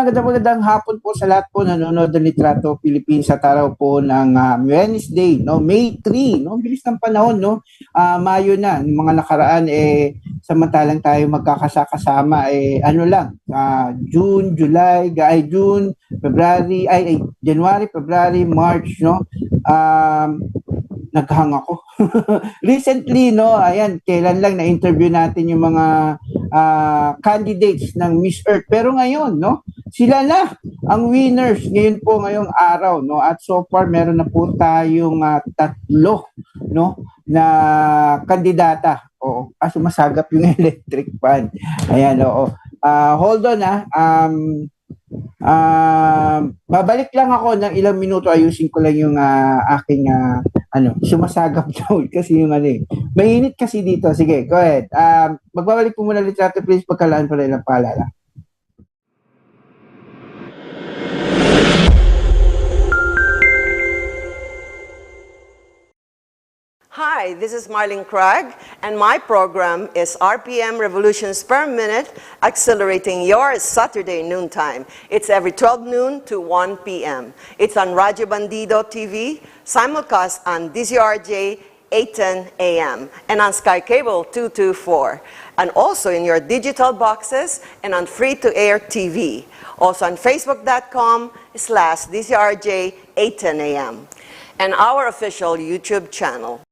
magandang hapon po sa lahat po nanonood ng Litrato Philippines sa araw po ng Wednesday, no? May 3, no? Bilis ng panahon, no? Mayo na, yung mga nakaraan samantalang tayo magkakasama ano lang, June, January, February, March, no? Naghang ako. Recently, no, ayan, kailan lang na-interview natin yung mga candidates ng Miss Earth. Pero ngayon, no, sila na ang winners ngayon po ngayong araw, no. At so far meron na po tayong 3, no, na kandidata. Oo, sumasagap yung electric fan. Ayan, oo. Hold on, babalik lang ako ng ilang minuto, ayusin ko lang yung aking sumasagap daw kasi yung mainit kasi dito. Sige, go ahead. Magbabalik po muna Litrato, please, pagkalaan pa rin ang paalala. Hi, this is Marlene Craig, and my program is RPM Revolutions per Minute, accelerating your Saturday noontime. It's every 12 noon to 1 p.m. It's on Radyo Bandido TV, simulcast on DZRJ 810 AM, and on Sky Cable 224, and also in your digital boxes and on free-to-air TV. Also on Facebook.com/DZRJ 810 AM, and our official YouTube channel.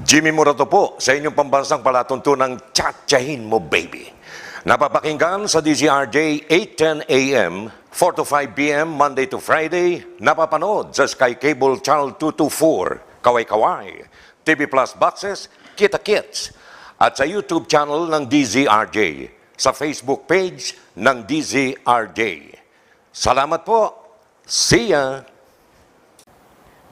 𝗟𝗵𝗶𝗶𝗶𝗀 po sa inyong pambansang palatuntunang Tsahtsahin Mo Baby. Napapakinggan sa DZRJ 810 AM, 4 to 5 p.m. Monday to Friday. Napapanood sa Sky Cable Channel 224, Kaway-Kaway, TV Plus Boxes, Kita Kits, at sa YouTube channel ng DZRJ, sa Facebook page ng DZRJ. Salamat po. See ya!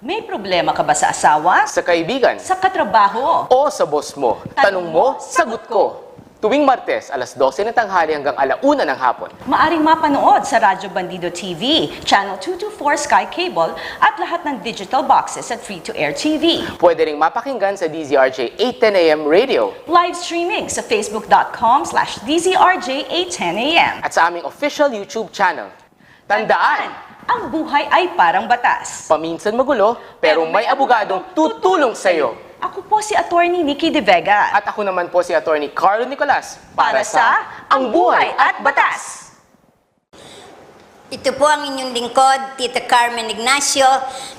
May problema ka ba sa asawa? Sa kaibigan? Sa katrabaho? O sa boss mo? Tanong mo, sagot ko. Tuwing Martes, alas 12 ng tanghali hanggang 1:00 ng hapon. Maaring mapanood sa Radyo Bandido TV, Channel 224 Sky Cable, at lahat ng digital boxes at free-to-air TV. Pwede ring mapakinggan sa DZRJ 810 AM Radio. Live streaming sa facebook.com/DZRJ 810 AM. At sa aming official YouTube channel. Tandaan! Ang buhay ay parang batas. Paminsan magulo, pero may abogadong tutulong sa iyo. Ako po si Attorney Nikki De Vega. At ako naman po si Attorney Carlo Nicolas. Para sa Ang Buhay at Batas. Ito po ang inyong lingkod, Tita Carmen Ignacio,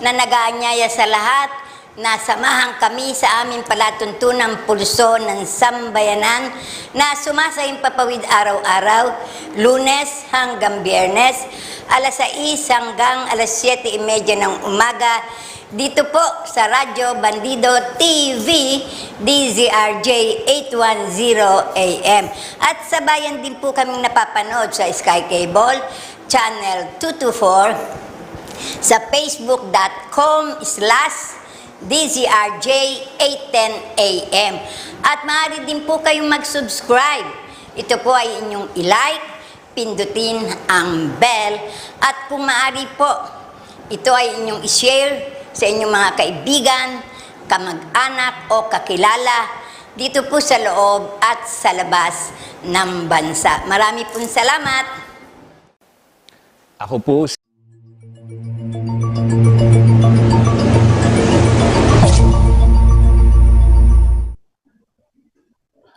na nag-aanyaya sa lahat na samahan kami sa aming palatuntunang pulso ng sambayanan na sumasayang papawid araw-araw, Lunes hanggang Biyernes, alas 6 hanggang alas 7:30 ng umaga, dito po sa Radyo Bandido TV, DZRJ 810 AM. At sa bayan din po kaming napapanood sa Sky Cable, Channel 224, sa facebook.com/DZRJ 810 AM. At maaari din po kayong mag-subscribe. Ito po ay inyong i-like, pindutin ang bell, at kung maaari po, ito ay inyong i-share sa inyong mga kaibigan, kamag-anak o kakilala dito po sa loob at sa labas ng bansa. Marami pong salamat. Ako po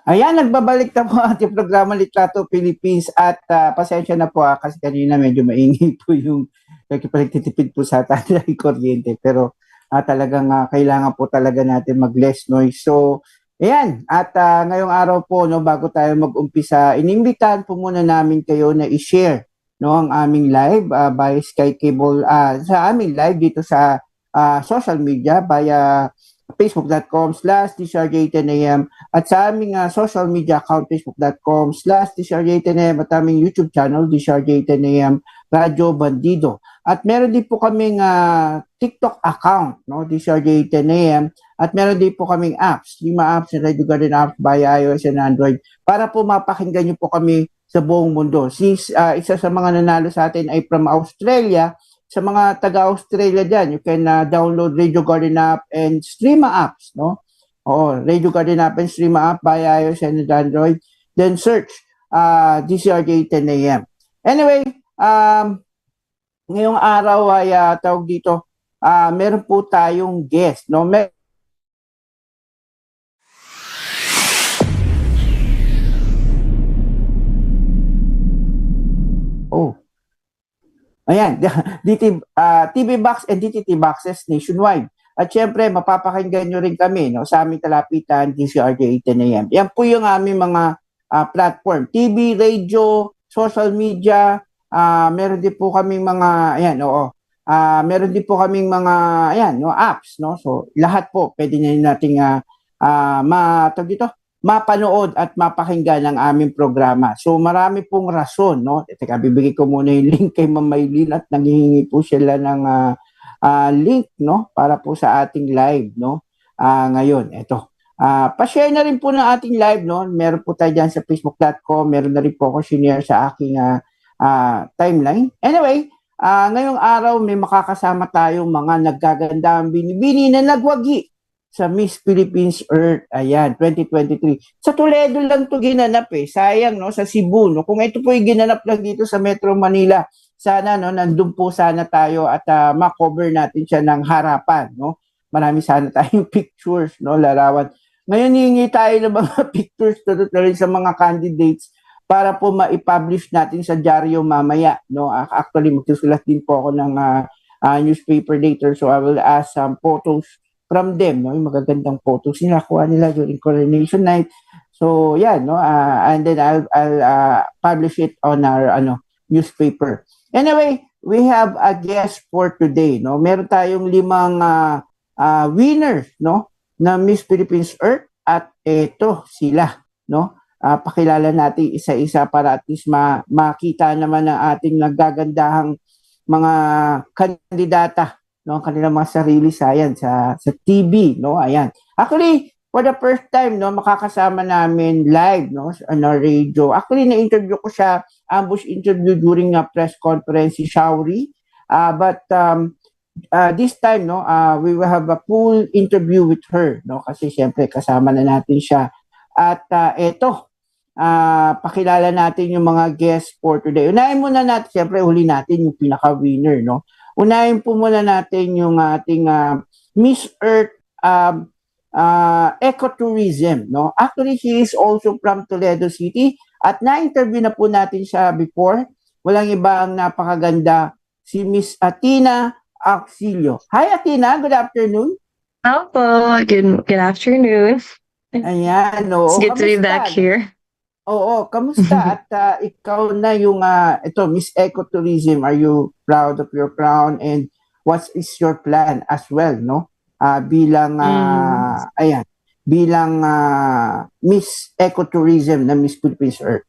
Ayan, nagbabalik na po ating programa Litrato Philippines at pasensya na po kasi kanina medyo maingay po yung nagkipagtitipid po sa atin ng kuryente, pero talagang kailangan po talaga natin mag-less noise. So, ayan, at ngayong araw po, no, bago tayo mag-umpisa, inimbitahan po muna namin kayo na i-share, no, ang aming live by Sky Cable, sa aming live dito sa social media via facebook.com/DZRJ10am at sa aming social media account facebook.com/DZRJ10am at aming YouTube channel DZRJ10am Radyo Bandido. At meron din po kaming TikTok account, no, DZRJ10am, at meron din po kaming apps, 5 apps na Radio Garden apps via iOS and Android para po mapakinggan niyo po kami sa buong mundo. Since isa sa mga nanalo sa atin ay from Australia, sa mga taga-Australia dyan, you can download Radio Garden app and Streama apps, no? Oo, Radio Garden app and Streama app via iOS and Android. Then search DCRJ 10 a.m. Anyway, ngayong araw ay tawag dito, meron po tayong guest, no? Ayan, TV Box and DTT Boxes nationwide. At syempre, mapapakinggan nyo rin kami no, sa aming talapitan, DCRJ 10 a.m. Yan po yung aming mga platform. TV, radio, social media, meron din po kaming mga, ayan, meron din po kaming mga, ayan, no, apps, no? So, lahat po, pwede na nating mapanood at mapakinggan ang aming programa. So marami pong rason, no? Teka, bibigay ko muna yung link kay Ma'am Maylin at nanghihingi po sila ng link, no? Para po sa ating live, no? Ngayon, ito. Pa-share na rin po ng ating live, no? Meron po tayo dyan sa facebook.com. Meron na rin po ako sinare sa aking timeline. Anyway, ngayong araw may makakasama tayong mga naggagandang binibini na nagwagi sa Miss Philippines Earth, ayan, 2023. Sa Toledo lang to ginanap sayang, no, sa Cebu, no, kung ito po yung ginanap lang dito sa Metro Manila, sana, no, nandun po sana tayo at ma-cover natin siya ng harapan, no, marami sana tayong pictures, no, larawan. Ngayon, hihingi tayo ng mga pictures tutuloy sa mga candidates para po ma-publish natin sa dyaryo mamaya, no, actually, magsusulat din po ako ng newspaper later, so I will ask some photos from them, no, yung magagandang photos nila, kuha nila during coronation night. So, yeah, no, and then I'll publish it on our newspaper. Anyway, we have a guest for today, no. Meron tayong 5 winners, no, na Miss Philippines Earth at ito sila, no. Pakilala natin isa-isa para at least makita naman ang ating naggagandahang mga kandidata, no, kanilang mga sarili science sa TV, no, ayan. Actually, for the first time, no, makakasama namin live, no, on our radio. Actually, na-interview ko siya, ambush interview during a press conference si 𝗟𝗶𝘁𝗿𝗁. But this time, no, we will have a full interview with her, no, kasi syempre kasama na natin siya. At eto, pakilala natin yung mga guests for today. Unahin muna natin, syempre huli natin yung pinaka-winner, no. Unahin po muna natin yung ating Miss Earth ecotourism, no? Actually, she is also from Toledo City at na-interview na po natin siya before. Walang iba ang napakaganda, si Miss Athena Auxilio. Hi Athena, good afternoon. Hello, good afternoon. Ayan, no. It's good to be back here. Oo, kamusta? At ikaw na yung, ito, Miss Ecotourism, are you proud of your crown? And what is your plan as well, no? Bilang, bilang Miss Ecotourism na Miss Philippines Earth.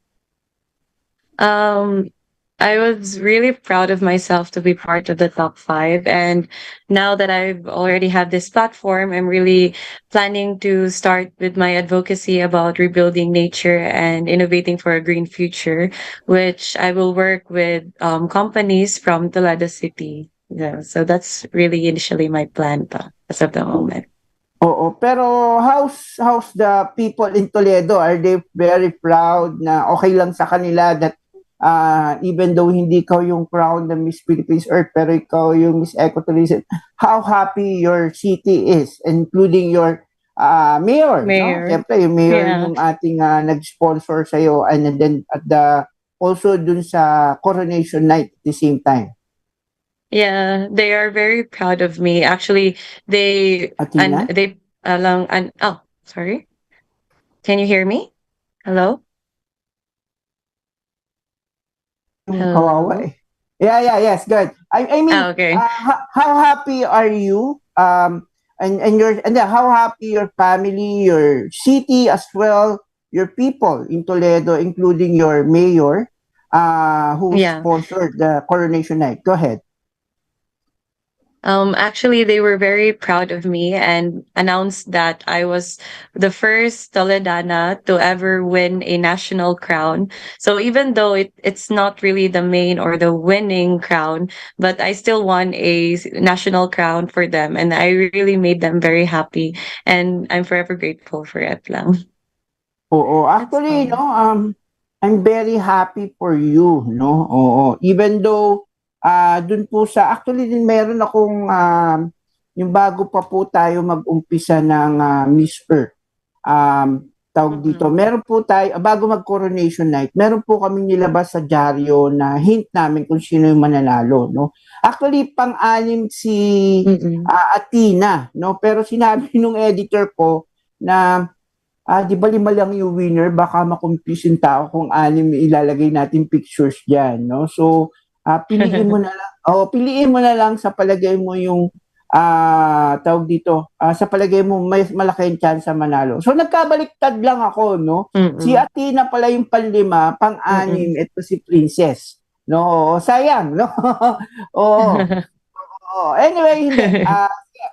I was really proud of myself to be part of the top 5. And now that I've already had this platform, I'm really planning to start with my advocacy about rebuilding nature and innovating for a green future, which I will work with companies from Toledo City. Yeah, so that's really initially my plan as of the moment. Oo, pero how's the people in Toledo? Are they very proud na okay lang sa kanila that even though hindi ikaw yung crown ng Miss Philippines Earth, pero ikaw yung Miss Ecotourism, how happy your city is, including your mayor. No? Siyempre, yung mayor yung ating nag-sponsor sa'yo, and then also dun sa coronation night at the same time. Yeah, they are very proud of me. Actually, sorry. Can you hear me? Hello? Kawawa eh. Yes, good. I mean, okay. How happy are you? And how happy your family, your city as well, your people in Toledo, including your mayor, who sponsored the coronation night. Go ahead. Actually, they were very proud of me and announced that I was the first Toledana to ever win a national crown. So even though it's not really the main or the winning crown, but I still won a national crown for them, and I really made them very happy, and I'm forever grateful for it lang. Oo, That's actually, all. no, I'm very happy for you, no? Oo, even though dun po sa actually din meron akong yung bago pa po tayo mag-umpisa ng Miss Earth. Tawag dito, Mhm. meron po tayo bago mag-coronation night, meron po kaming nilabas sa dyaryo na hint namin kung sino yung mananalo, no? Actually, pang-anim si Mm. Athena, no? Pero sinabi nung editor ko na di ba 5 lang yung winner, baka makonfuse yung tao kung 6 ilalagay natin pictures diyan, no? So, piliin mo na lang. Piliin mo na lang sa palagay mo yung tawag dito, sa palagay mo may malaki yung chance manalo. So, nagkabaliktad lang ako, no? Si Mm. Athena pala yung pang-5, pang-6, Mm. ito si Princess. No, sayang, no? Oo. Anyway, hindi.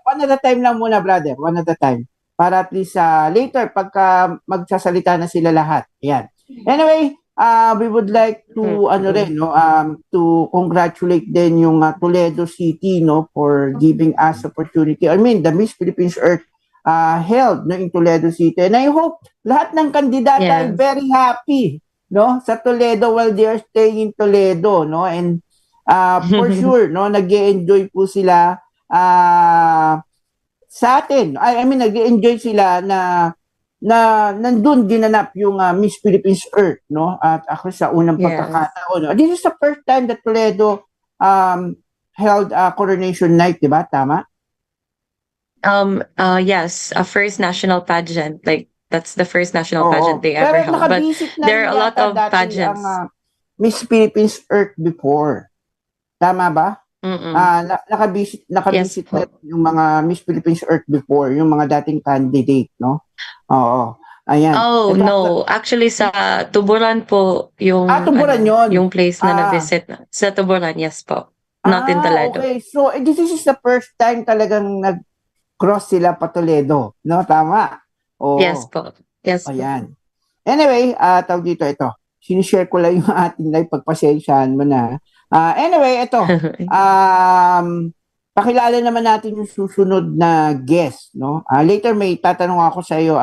One at a time lang muna, brother. One at a time. Para at least later, pagka magsasalita na sila lahat. Ayan. Anyway, we would like to, to congratulate din yung Toledo City, no, for giving us opportunity. I mean, the Miss Philippines Earth held, no, in Toledo City. And I hope lahat ng kandidata ay Yes. very happy, no, sa Toledo while they are staying in Toledo, no, and for sure, no, nag-enjoy po sila sa atin. I mean, nag-enjoy sila na nandun ginanap yung Miss Philippines Earth, no? At ako sa unang Yes. pagkakataon. No? This is the first time that Toledo held a coronation night, di ba? Tama? Yes, a first national pageant. Like that's the first national Oo. pageant they Pero ever held. But nakabisit na there rin are a lot yata of dati ang pageants. Miss Philippines Earth before. Tama ba? Mm-mm. Nakabisit Yes na po. yung mga Miss Philippines Earth before, yung mga dating candidate, no? Oo. Ayan. Oh Ito, no, actually sa Tuburan po yung tuburan yon. yung place na Ah, na-visit sa Tuburan, yes po. Not in Toledo. okay. So, this is the first time talagang nag-cross sila pa Toledo, no? Tama? Yes Oo. po. Yes po. Ayan. Anyway, tawag dito ito. Sinishare ko lang yung ating live, pagpasensyahan mo na. Anyway, ito. Pakilala naman natin yung susunod na guest, no? Later may tatanong ako sa iyo,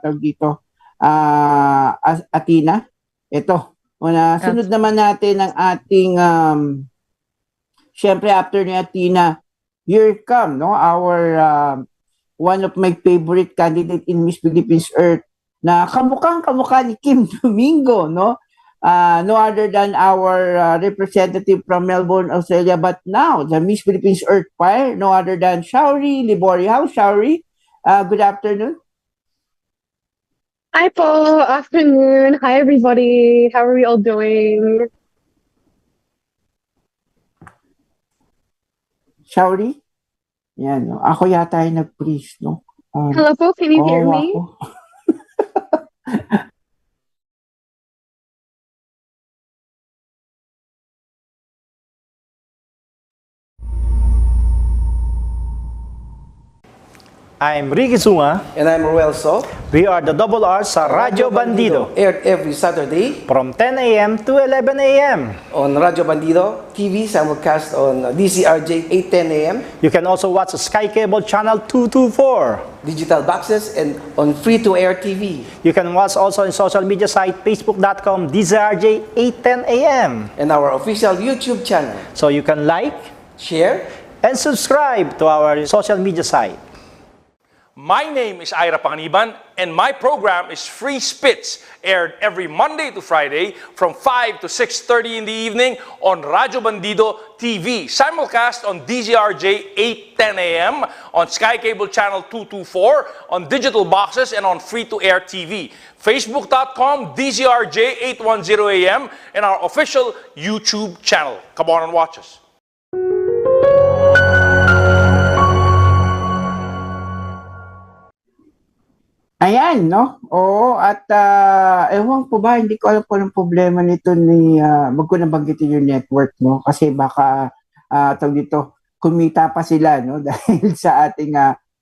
tawag dito, Athena. Ito. Sunod naman natin ang ating, syempre after ni Athena, here come, no? Our, one of my favorite candidate in Miss Philippines Earth, na kamukha ni Kim Domingo, no? No other than our representative from Melbourne, Australia, but now the Miss Philippines Earth Choir, no other than 𝗟𝗶𝘁𝗶𝗽𝗍. How's 𝗟𝗶? Good afternoon. Hi po, afternoon. Hi everybody. How are we all doing? 𝗟𝗶? Yan, no? Ako yata ay nag-freeze, no? Hello po, can you hear me? Ako. I'm Ricky Zunga. And I'm 𝗟𝗶𝘁𝗍𝗶. We are the Double R sa Radyo Bandido Aired every Saturday from 10 a.m. to 11 a.m. on Radyo Bandido TV, simulcast on DCRJ 8:10 a.m. You can also watch Sky Cable Channel 224. Digital boxes and on free-to-air TV. You can watch also in social media site facebook.com DCRJ 810 a.m. And our official YouTube channel. So you can like, share, and subscribe to our social media site. My name is 𝗟𝗶𝘁𝗶𝗶𝗽, and my program is Free Spits, aired every Monday to Friday from 5 to 6:30 in the evening on Radyo Bandido TV, simulcast on DZRJ 8:10 a.m., on Sky Cable Channel 224, on digital boxes, and on free-to-air TV. Facebook.com DZRJ 810 a.m. and our official YouTube channel. Come on and watch us. Ayan, no? Oo, at ewan po ba, hindi ko alam kung anong problema nito ni, wag ko na banggitin yung network, no? Kasi baka, tawag dito, kumita pa sila, no? Dahil sa ating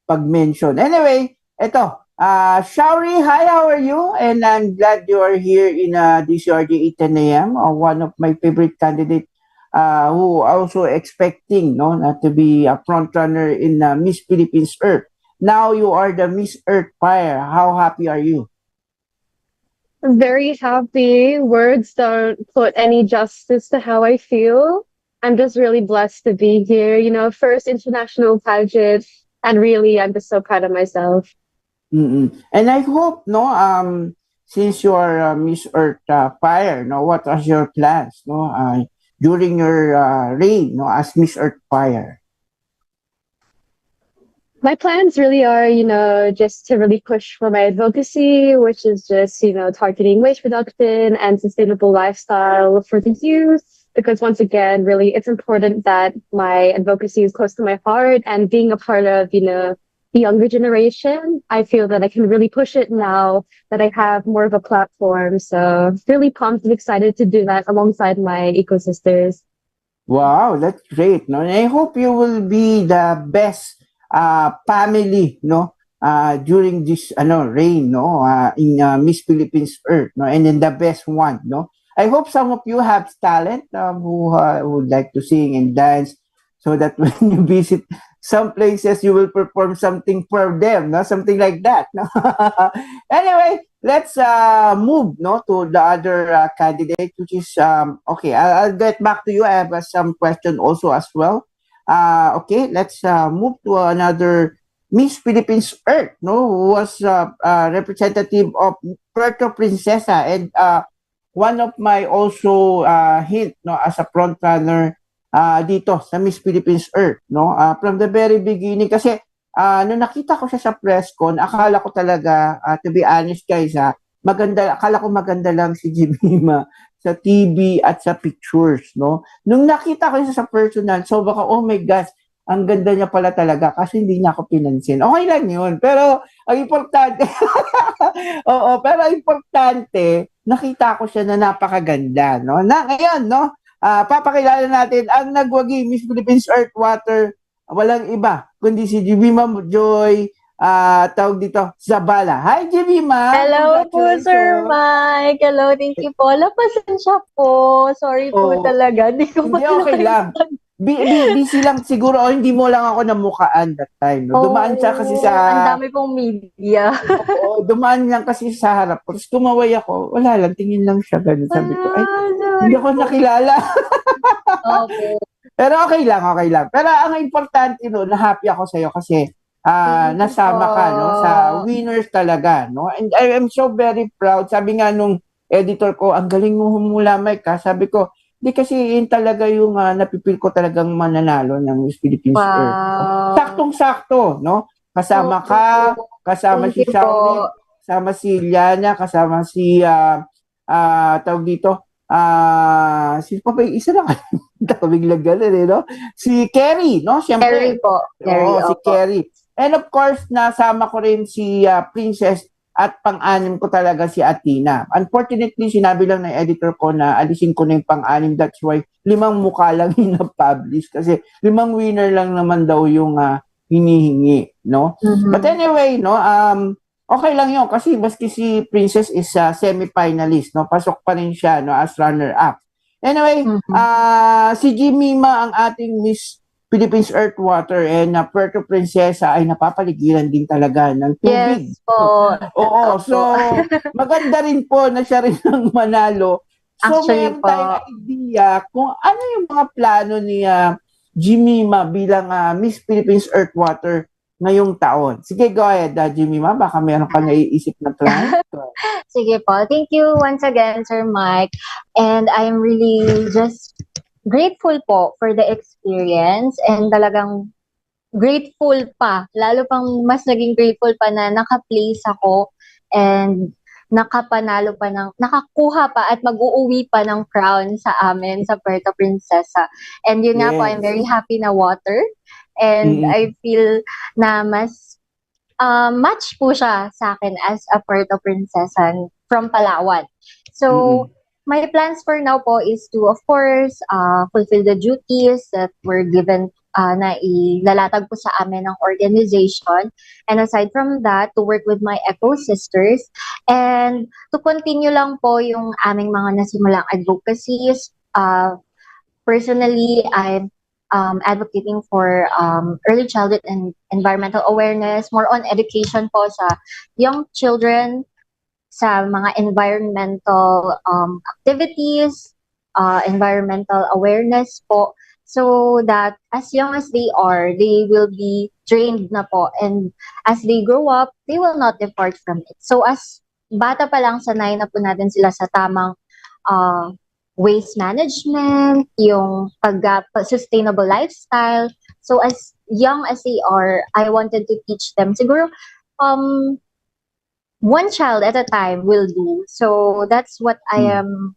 pag-mention. Anyway, eto, Shauri, hi, how are you? And I'm glad you are here in DCRG 8:10 a.m. One of my favorite candidates who also expecting to be a front runner in Miss Philippines Earth. Now you are the Miss Earth Fire. How happy are you? I'm very happy. Words don't put any justice to how I feel. I'm just really blessed to be here. You know, first international pageant, and really, I'm just so proud of myself. And I hope, since you are Miss Earth Fire, what are your plans, during your reign, as Miss Earth Fire? My plans really are, just to really push for my advocacy, which is just, targeting waste reduction and sustainable lifestyle for the youth. Because once again, really, it's important that my advocacy is close to my heart, and being a part of, the younger generation, I feel that I can really push it now that I have more of a platform. So really pumped and excited to do that alongside my ecosisters. Wow, that's great. And I hope you will be the best family, during this reign, in Miss Philippines Earth, and then the best one, I hope some of you have talent who would like to sing and dance, so that when you visit some places, you will perform something for them, something like that. Anyway, let's move to the other candidate, which is okay. I'll get back to you. I have some question also as well. Okay, let's move to another Miss Philippines Earth, who was representative of Puerto Princesa, and one of my also hint, as a front runner dito sa Miss Philippines Earth, from the very beginning. Kasi nung nakita ko siya sa press con, akala ko talaga, to be honest guys, akala ko maganda lang si Jemima sa TV at sa pictures, Nung nakita ko siya sa personal, so baka, oh my gosh, ang ganda niya pala talaga kasi hindi niya ako pinansin. Okay lang yun. Pero ang importante, pero ang importante, nakita ko siya na napakaganda, Na ngayon, papakilala natin ang nagwagi Miss Philippines Earth Water, walang iba kundi si 𝗣𝗵𝗶𝗶𝗽𝗶 tawag dito, Zabala. Hi, 𝗣𝗵𝗶! Hello po, Sir Mike. Hello, thank you po. Pasensya po. Sorry po talaga. Hindi ko okay lang. Busy lang siguro, o hindi mo lang ako namukaan that time. Dumaan siya kasi sa... Ang dami pong media. Oo, dumaan lang kasi sa harap. Tapos kumaway ako, wala lang, tingin lang siya. Ganun. Sabi ko, ay, hindi ako nakilala. Okay. Pero okay lang. Pero ang importante na happy ako sa'yo kasi nasama ka sa winners talaga, And I am so very proud. Sabi nga nung editor ko, ang galing mo humula, Mike, Sabi ko, di kasi yun talaga yung napipil ko talagang mananalo ng Miss Philippines Earth. Saktong-sakto, Kasama ka, kasama si Shauri, kasama si Liana, kasama si tawag dito, si Papa, isa lang. Biglang ganun, Si Kerry, Siyempre. Kerry po. Si Kerry. And of course, nasama ko rin si Princess at pang-anim ko talaga si Athena. Unfortunately, sinabi lang ng editor ko na alisin ko na yung pang-anim. That's why 5 mukha lang yung na-publish kasi 5 winner lang naman daw yung hinihingi, But anyway, okay lang yun kasi baski si Princess is semi-finalist, Pasok pa rin siya, as runner-up. Anyway, si 𝗣𝗵𝗶 ang ating Miss Philippines Earth Water, and Puerto Princesa ay napapaligiran din talaga ng tubig. Yes po. Oo, so maganda rin po na siya rin ang manalo. So meron tayong idea kung ano yung mga plano ni 𝗣𝗵𝗶 bilang Miss Philippines Earth Water ngayong taon. Sige, go ahead, 𝗣𝗵𝗶. Baka meron ka naiisip na plan. Sige po. Thank you once again, Sir Mike. And I'm really just grateful po for the experience, and talagang grateful pa, lalo pang mas naging grateful pa na naka-place ako and nakakuha pa at mag-uuwi pa ng crown sa amin sa Puerto Princesa. And yun nga po, I'm very happy na water, and I feel na mas match po siya sa akin as a Puerto Princesa from Palawan. So, my plans for now po is to, of course, fulfill the duties that were given na ilalatag po sa amin ng organization. And aside from that, to work with my Eco Sisters and to continue lang po yung aming mga nasimulang advocacies. Personally, I'm advocating for early childhood and environmental awareness, more on education po sa young children, sa mga environmental activities, environmental awareness po, so that as young as they are, they will be trained na po, and as they grow up, they will not depart from it. So as bata pa lang, sanay na po natin sila sa tamang waste management, yung sustainable lifestyle. So as young as they are, I wanted to teach them. Siguro, one child at a time will do. So that's what I am,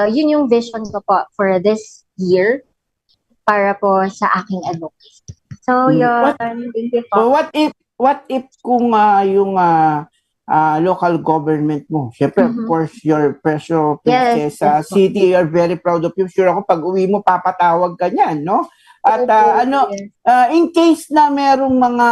yun yung vision ko po for this year para po sa aking advocacy. So yun, thank you po. So what if kung yung local government mo, syempre of course your Preso Princesa City, are very proud of you. Sure ako pag uwi mo papatawag ka niyan, no? At in case na merong mga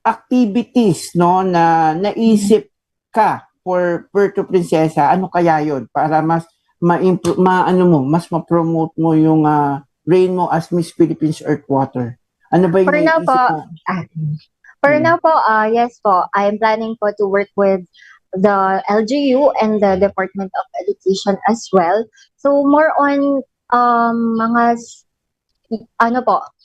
activities, no, na naisip ka for Puerto Princesa, ano kaya yon para mas mas ma-promote mo yung reign mo as Miss Philippines Earth Water? Ano ba yung naisip mo? For now po, yes po, I'm planning po to work with the LGU and the Department of Education as well. So more on mga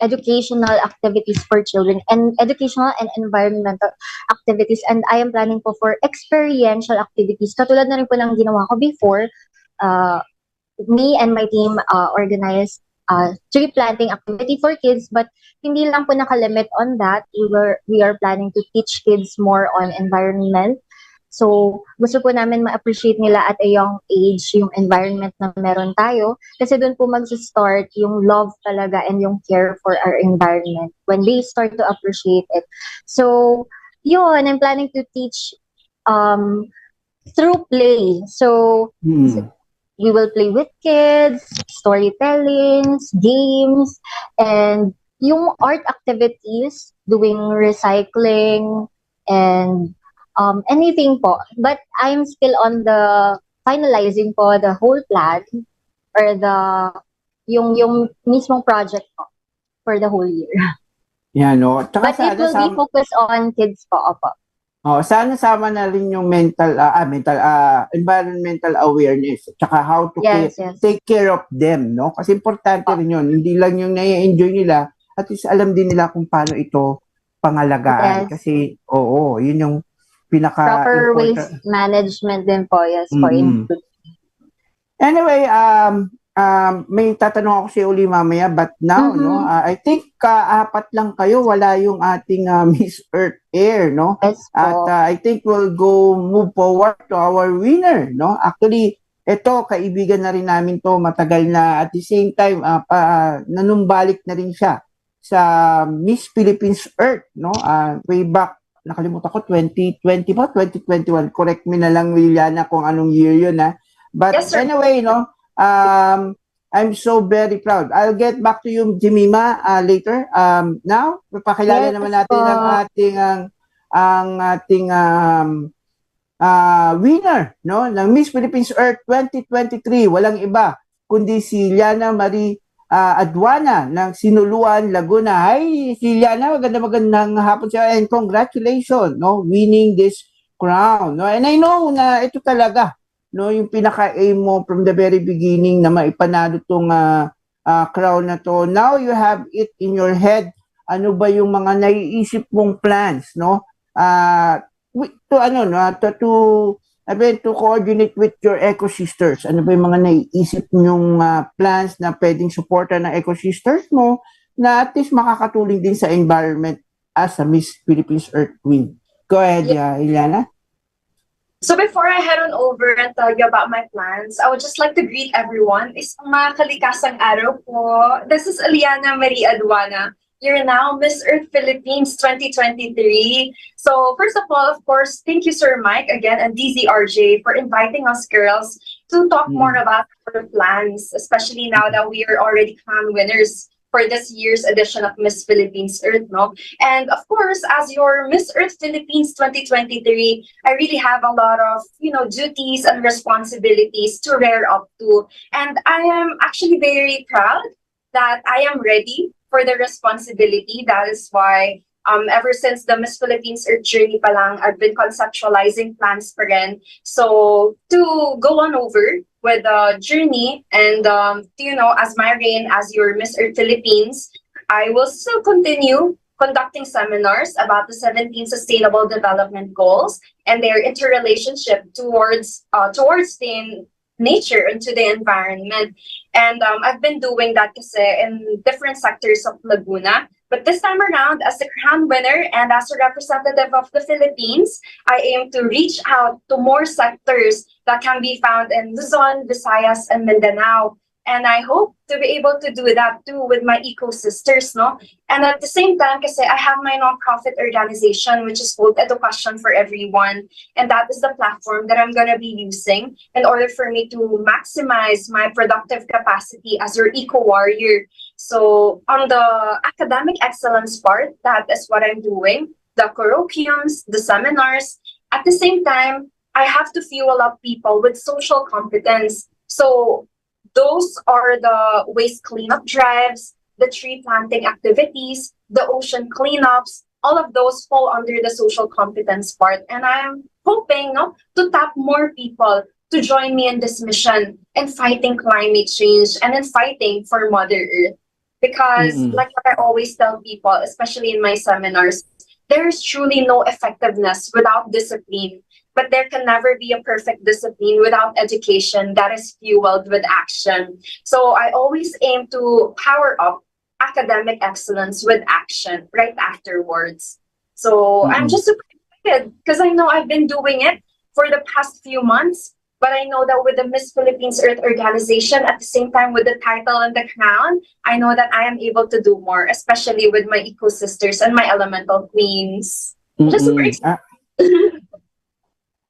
educational activities for children and educational and environmental activities, and I am planning po for experiential activities. Katulad na rin po ng ginawa ko before, me and my team organized tree planting activity for kids, but hindi lang po nakalimit on that. We are planning to teach kids more on environment. So, gusto po namin ma-appreciate nila at a young age yung environment na meron tayo, kasi doon po mag-start yung love talaga and yung care for our environment when they start to appreciate it. So, yun, I'm planning to teach through play. So, we will play with kids, storytellings, games, and yung art activities, doing recycling, and anything po. But I'm still on the finalizing po the whole plan or yung mismong project po for the whole year. Yeah, no. But it will be focused on kids po, opo. Sana sama na rin yung environmental awareness, tsaka how to take care of them, no? Kasi importante rin yun. Hindi lang yung nai-enjoy nila, at least alam din nila kung paano ito pangalagaan. Kasi, yun yung proper waste management din po, yes po. Anyway, may tatanong ako sa uli mamaya, but now, no, I think apat lang kayo, wala yung ating Miss Earth Air, no? Yes, at I think we'll move forward to our winner, no? Actually, ito, kaibigan na rin namin to, matagal na. At the same time, nanumbalik na rin siya sa Miss Philippines Earth, no? Way back, nakalimutan ko, 2020 ba? 2021. Correct me na lang, Liliana, kung anong year yun, ha? But yes, anyway, no, I'm so very proud. I'll get back to you, Jemima, later. Now, papakilala naman natin ang ating winner, no, ng Miss Philippines Earth 2023. Walang iba kundi si Liana Marie Aduana ng Sinuluan, Laguna. Hi, si Liana, magandang hapon siya, and congratulations, no, winning this crown, no. And I know na ito talaga, no, yung pinaka-aim mo from the very beginning na maipanalo tong crown na to. Now you have it in your head. Ano ba yung mga naiisip mong plans, no? To coordinate with your eco-sisters. Ano ba yung mga naiisip nyong plans na pwedeng supportan ng eco-sisters mo na at least makakatulong din sa environment as a Miss Philippines Earth Queen? Go ahead, Iliana. So before I head on over and tell you about my plans, I would just like to greet everyone. Isang makalikasang araw po. This is Liana Marie Aduana. You're now Miss Earth Philippines 2023. So first of all, of course, thank you, Sir Mike, again, and DZRJ for inviting us girls to talk more about our plans, especially now that we are already crown winners for this year's edition of Miss Philippines Earth, no? And of course, as your Miss Earth Philippines 2023, I really have a lot of, duties and responsibilities to rear up to. And I am actually very proud that I am ready for the responsibility. That is why ever since the Miss Philippines Earth journey pa lang, I've been conceptualizing plans pa rin. So to go on over with the journey and as my reign as your Miss Earth Philippines, I will still continue conducting seminars about the 17 Sustainable Development Goals and their interrelationship towards the nature and to the environment. And I've been doing that kasi in different sectors of Laguna. But this time around, as the crown winner and as a representative of the Philippines, I aim to reach out to more sectors that can be found in Luzon, Visayas, and Mindanao. And I hope to be able to do that too with my eco-sisters, no? And at the same time, kasi I have my nonprofit organization, which is called Education for Everyone. And that is the platform that I'm gonna be using in order for me to maximize my productive capacity as your eco-warrior. So on the academic excellence part, that is what I'm doing. The colloquiums, the seminars. At the same time, I have to fuel up people with social competence. So those are the waste cleanup drives, the tree planting activities, the ocean cleanups, all of those fall under the social competence part. And I'm hoping to tap more people to join me in this mission in fighting climate change and in fighting for Mother Earth. Because like what I always tell people, especially in my seminars, there is truly no effectiveness without discipline. But there can never be a perfect discipline without education that is fueled with action. So I always aim to power up academic excellence with action right afterwards. So I'm just super excited because I know I've been doing it for the past few months. But I know that with the Miss Philippines Earth organization, at the same time with the title and the crown, I know that I am able to do more, especially with my eco-sisters and my elemental queens. Just super excited.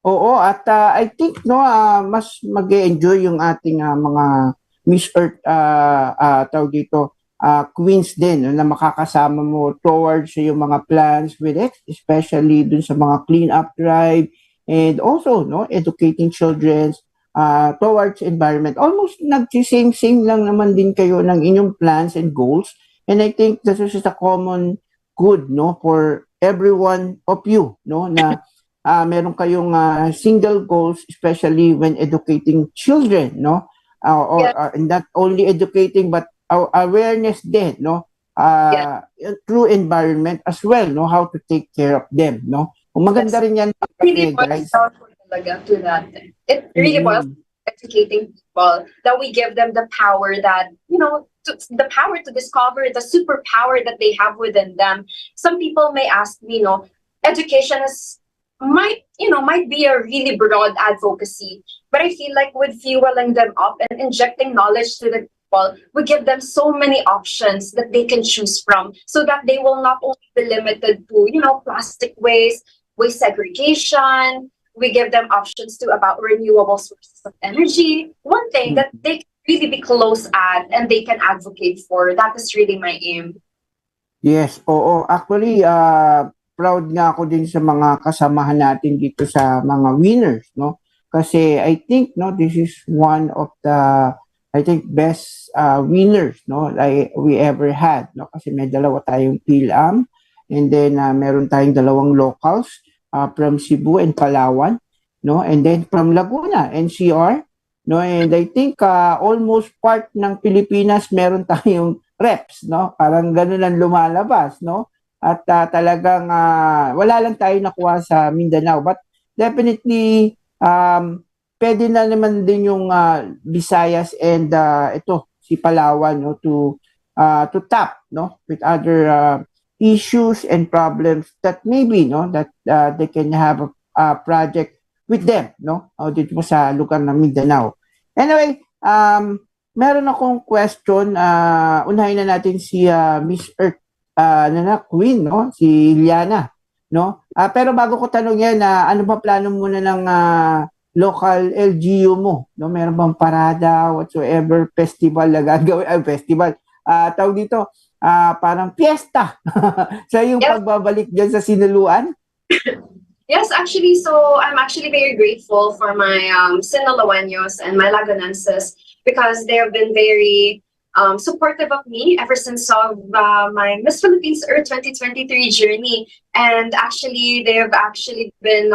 Oo, at I think mas mag-enjoy yung ating mga Miss Earth tawag dito queens din na makakasama mo towards yung mga plans with it, especially dun sa mga clean up drive and also educating children towards environment. Almost nag-same lang naman din kayo ng inyong plans and goals, and I think this is a common good for everyone of you na meron kayong single goals, especially when educating children, not only educating but awareness din, through environment as well, how to take care of them, Maganda rin yan, really guys. Talaga to that. It really boils educating people that we give them the power that the power to discover the superpower that they have within them. Some people may ask me, education might be a really broad advocacy, but I feel like with fueling them up and injecting knowledge to the people, we give them so many options that they can choose from, so that they will not only be limited to plastic waste segregation. We give them options too about renewable sources of energy. One thing that they can really be close at and they can advocate for. That is really my aim. Yes, oo. Actually, proud nga ako din sa mga kasamahan natin dito sa mga winners, Kasi I think this is one of the best winners we ever had, Kasi may dalawa tayong PhilAm and then meron tayong dalawang locals from Cebu and Palawan, and then from Laguna, NCR, and I think almost part ng Pilipinas meron tayong reps, Parang ganun ang lumalabas, At talagang wala lang tayo nakuha sa Mindanao, but definitely pwede na naman din yung Visayas and ito si Palawan to tap with other issues and problems that maybe that they can have a project with them dito sa lugar ng Mindanao. Anyway, meron akong question, unahin na natin si Miss Earth Queen, si Liana, pero bago ko tanong yan, ano ba plano muna ng local LGU mo, meron bang parada whatsoever, festival na gagawin, festival tawag dito, parang fiesta sa yung pagbabalik dyan sa sinuluan? Yes, actually, so I'm actually very grateful for my Sinaloeños and my Lagunenses because they have been very supportive of me ever since my Miss Philippines Earth 2023 journey. And actually, they have actually been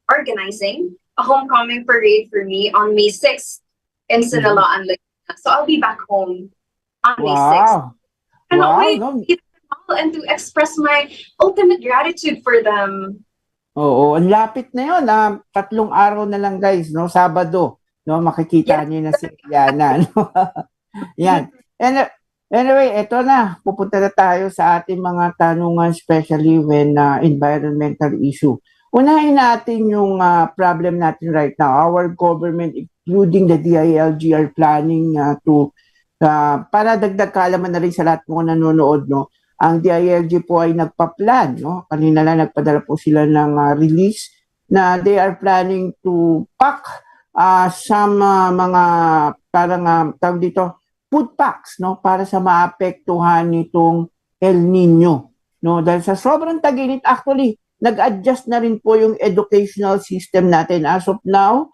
organizing a homecoming parade for me on May 6th in Sinaloa and Laguna. So I'll be back home on May 6th. And always and to express my ultimate gratitude for them. Oo, ang lapit na yun. 3 araw na lang guys, no? Sabado, no? Makikita niyo na si Eliana, no? Yan. Anyway, eto na. Pupunta na tayo sa ating mga tanungan, especially when environmental issue. Unahin natin yung problem natin right now. Our government, including the DILG, are planning to, para dagdag kaalaman na rin sa lahat mga nanonood, no? Ang DILG po ay nagpa-plan, no? Kanina lang nagpadala po sila ng release na they are planning to pack some mga parang tawag dito, food packs, no? Para sa maapektuhan nitong El Nino, no? Dahil sa sobrang tag-init, actually, nag-adjust na rin po yung educational system natin. As of now,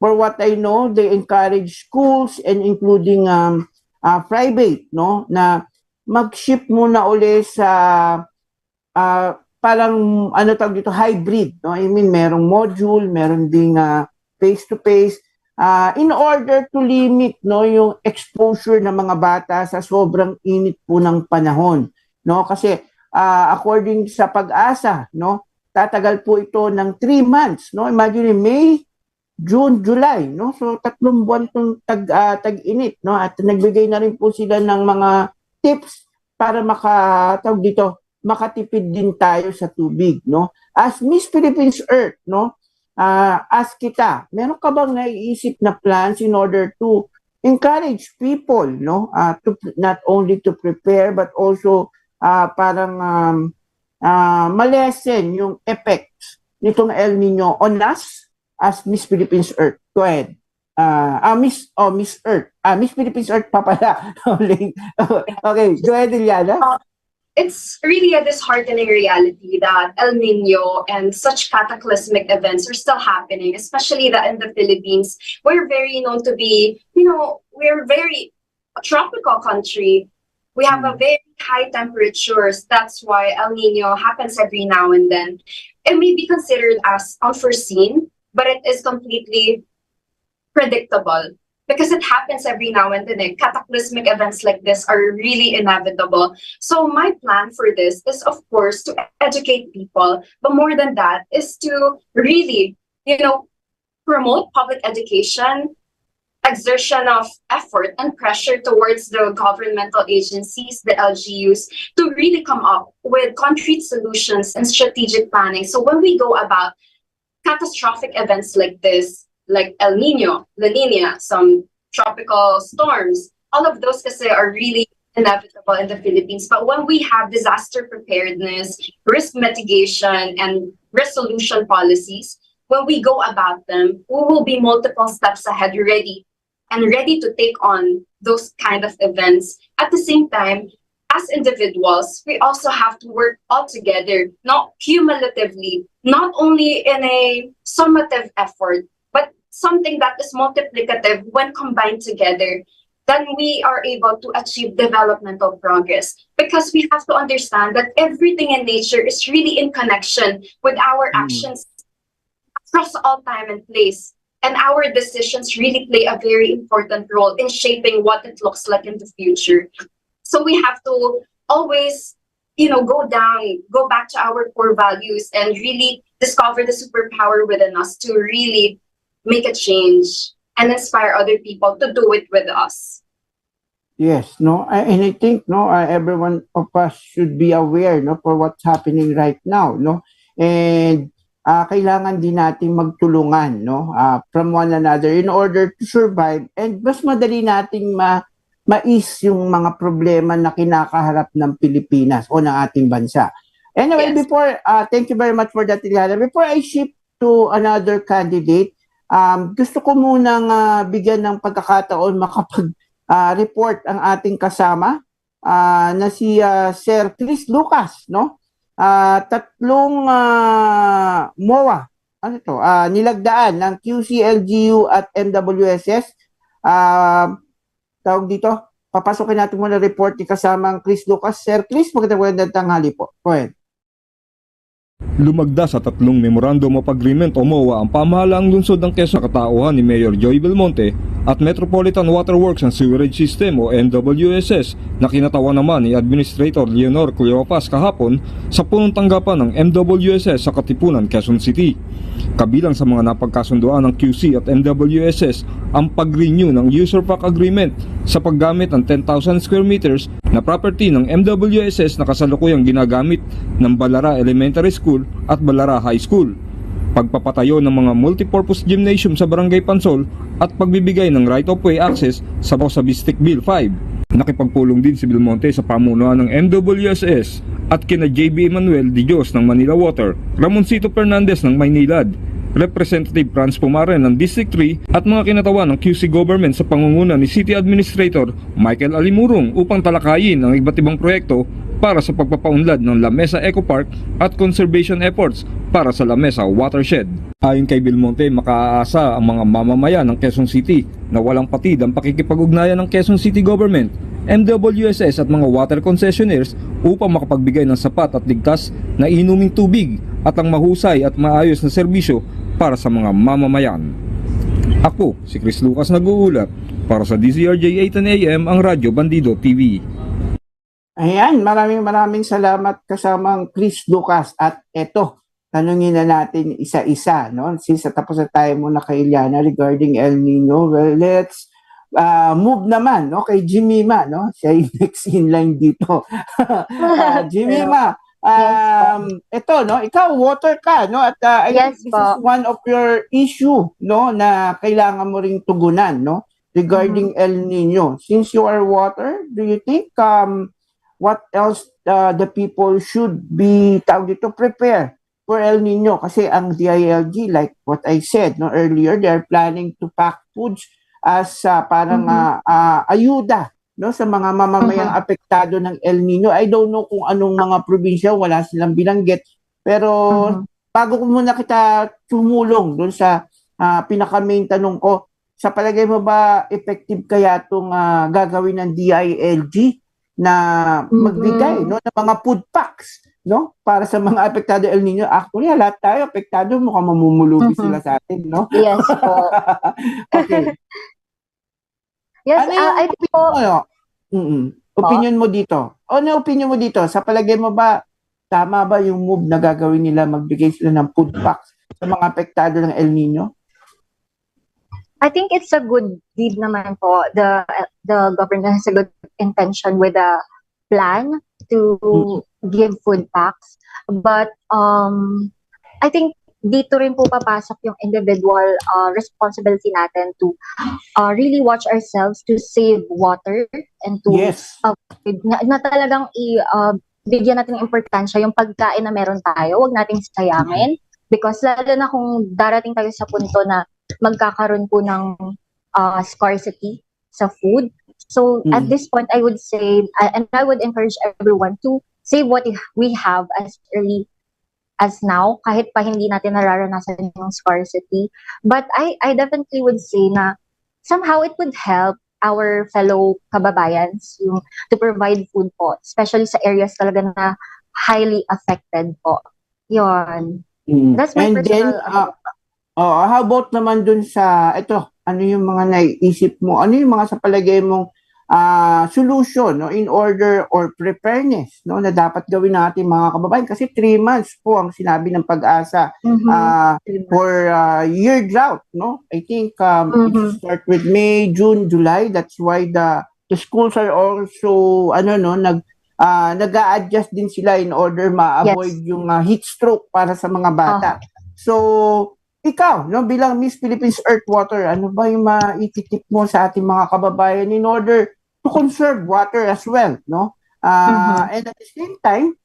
for what I know, they encourage schools and including private, no? Na mag-ship muna uli sa parang ano tawag dito, hybrid, no? I mean, merong module, meron ding face-to-face in order to limit, no, yung exposure ng mga bata sa sobrang init po ng panahon, no? Kasi according sa Pag-asa, no, tatagal po ito ng 3 months, no? Imagine May, June, July, no? So 3 buwan tong tag-init, no? At nagbigay na rin po sila ng mga tips para makatipid din tayo sa tubig, no? As Miss Philippines Earth, no? Ask kita, meron ka bang naiisip na plans in order to encourage people, no? To not only to prepare but also parang malesen yung effects nitong El Nino on us as Miss Philippines Earth. Go ahead. Miss Earth. Miss Philippines Earth pa pala. Okay, go ahead, Eliana. It's really a disheartening reality that El Nino and such cataclysmic events are still happening, especially that in the Philippines. We're very known to be, we're very a tropical country. We have a very high temperatures. That's why El Nino happens every now and then. It may be considered as unforeseen, but it is completely predictable because it happens every now and then. Cataclysmic events like this are really inevitable. So my plan for this is, of course, to educate people, but more than that is to really, promote public education, exertion of effort and pressure towards the governmental agencies, the LGUs, to really come up with concrete solutions and strategic planning. So when we go about catastrophic events like this, like El Nino, La Nina, some tropical storms, all of those kasi are really inevitable in the Philippines. But when we have disaster preparedness, risk mitigation, and resolution policies, when we go about them, we will be multiple steps ahead ready to take on those kind of events. At the same time, as individuals, we also have to work all together, not cumulatively, not only in a summative effort, but something that is multiplicative when combined together. Then we are able to achieve developmental progress, because we have to understand that everything in nature is really in connection with our actions across all time and place. And our decisions really play a very important role in shaping what it looks like in the future. So we have to always, go back to our core values and really discover the superpower within us to really make a change and inspire other people to do it with us. Yes, no, and I think every one of us should be aware, for what's happening right now, and kailangan din nating magtulungan, from one another in order to survive, and mas madali nating mais yung mga problema na kinakaharap ng Pilipinas o ng ating bansa. Anyway, before, thank you very much for that, Eliana. Before I shift to another candidate, gusto ko munang bigyan ng pagkakataon report ang ating kasama na si Sir Chris Lucas, no? Tatlong MOA, ano to? Nilagdaan ng QC-LGU at MWSS. Tawag dito, papasukin natin muna report ni kasamang Chris Lucas. Sir Chris, magandang tanghali po. Go ahead. Lumagda sa tatlong Memorandum of Agreement o MOA ang pamahalaang lungsod ng Quezon sa katauhan ni Mayor Joey Belmonte at Metropolitan Water Works and Sewerage System o MWSS na kinatawan naman ni Administrator Leonor Cleopas kahapon sa punong tanggapan ng MWSS sa Katipunan, Quezon City. Kabilang sa mga napagkasunduan ng QC at MWSS ang pag-renew ng User Pack Agreement sa paggamit ng 10,000 square meters na property ng MWSS na kasalukuyang ginagamit ng Balara Elementary School at Balara High School, pagpapatayo ng mga multipurpose gymnasium sa Barangay Pansol at pagbibigay ng right-of-way access sa Bistic Bill 5. Nakipagpulong din si Belmonte sa pamunuan ng MWSS at kina 𝗣𝗵𝗶𝗶𝗽𝗶𝗀 Dijos ng Manila Water, Ramoncito Fernandez ng Maynilad, Representative Franz Pumaren ng District 3 at mga kinatawan ng QC Government sa pangunguna ni City Administrator Michael Alimurong upang talakayin ang iba't ibang proyekto para sa pagpapaunlad ng La Mesa Eco Park at conservation efforts para sa La Mesa Watershed. Ayon kay Belmonte, makaaasa ang mga mamamayan ng Quezon City na walang patid ang pakikipag-ugnayan ng Quezon City Government, MWSS at mga water concessionaires upang makapagbigay ng sapat at ligtas na inuming tubig at ang mahusay at maayos na serbisyo para sa mga mamamayan. Ako, si Chris Lucas nag-uulat para sa DZRJ 810 AM ang Radyo Bandido TV. Ayan, maraming salamat kasamang Chris Lucas. At eto, tanungin na natin isa-isa, no? Since tapos na tayo muna kay Iliana regarding El Nino, well, let's move naman, no? Kay 𝗣𝗵𝗶, no? Siya yung next in line dito. 𝗣𝗵𝗶, ito, no? Ikaw, water ka, no? At I think this is one of your issue, no? Na kailangan mo ring tugunan, no? Regarding El Nino. Since you are water, do you think what else the people should be prepare for El Nino? Kasi ang DILG, like what I said no earlier, they are planning to pack foods as parang ayuda no sa mga mamamayang apektado ng El Nino. I don't know kung anong mga probinsya, wala silang binanggit, pero bago ko muna kita tumulong doon sa pinaka main tanong ko, sa palagay mo ba effective kaya itong gagawin ng DILG na magbigay no ng mga food packs no para sa mga apektado El Nino? Actually, lahat tayo apektado, mukhang mamumulubi sila sa atin, no? Yes po. Okay. Yes, I think po. Opinion mo dito. Ano opinion mo dito? Sa palagay mo ba tama ba yung move na gagawin nila, magbigay sila ng food packs sa mga apektado ng El Nino? I think it's a good deed naman po. The government has a good intention with a plan to give food packs. But I think dito rin po papasok yung individual responsibility natin to really watch ourselves to save water and to na talagang bigyan natin ng importansya yung pagkain na meron tayo. Huwag nating sayangin. Because lalo na kung darating tayo sa punto na magkakaroon po ng scarcity sa food. So at this point, I would say, and I would encourage everyone to save what we have as early as now, kahit pa hindi natin nararanasan yung scarcity. But I definitely would say na somehow it would help our fellow kababayans to provide food po, especially sa areas talaga na highly affected po. Yun. That's my personal... how about naman dun sa, ano yung mga naiisip mo? Ano yung mga sa palagay mong solution no, in order or preparedness no, na dapat gawin natin mga kababayan? Kasi 3 months po ang sinabi ng Pag-asa for year drought. No? I think it start with May, June, July. That's why the schools are also nag-a-adjust din sila in order ma-avoid yung heat stroke para sa mga bata. So, ikaw, no, bilang Miss Philippines Earth Water, ano ba yung maititip mo sa ating mga kababayan in order to conserve water as well, no? And at the same time,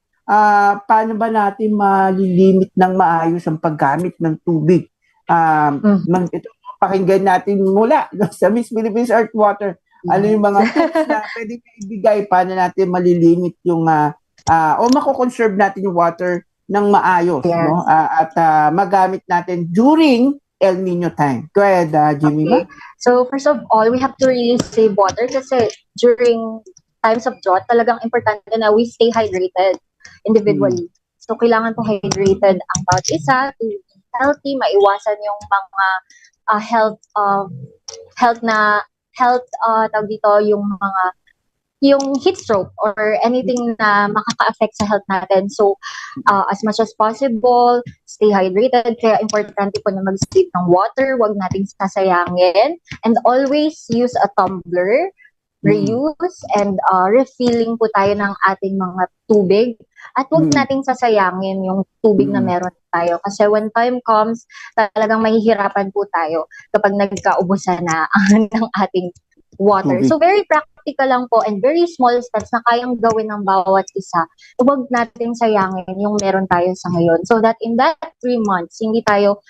paano ba natin malilimit ng maayos ang paggamit ng tubig? Ito, pakinggan natin mula no, sa Miss Philippines Earth Water. ano yung mga tips na pwede ibigay paano natin malilimit yung o mako-conserve natin yung water ng maayos, no? At magamit natin during El Nino time. Go ahead, Jimmy. Okay. So first of all, we have to really save water kasi during times of drought, talagang importante na we stay hydrated individually. So kailangan po hydrated ang bawat isa to be healthy, maiwasan yung mga tawag dito, yung heat stroke or anything na makaka-affect sa health natin. So, as much as possible, stay hydrated. Kaya importante po na mag-save ng water. Huwag nating sasayangin. And always use a tumbler, reuse, and refilling po tayo ng ating mga tubig. At huwag nating sasayangin yung tubig na meron tayo. Kasi when time comes, talagang mahihirapan po tayo kapag nagkaubusan na ng ating water. So very practical lang po and very small steps na kayang gawin ng bawat isa. Huwag natin sayangin yung meron tayo sa ngayon. So that in that 3 months, hindi tayo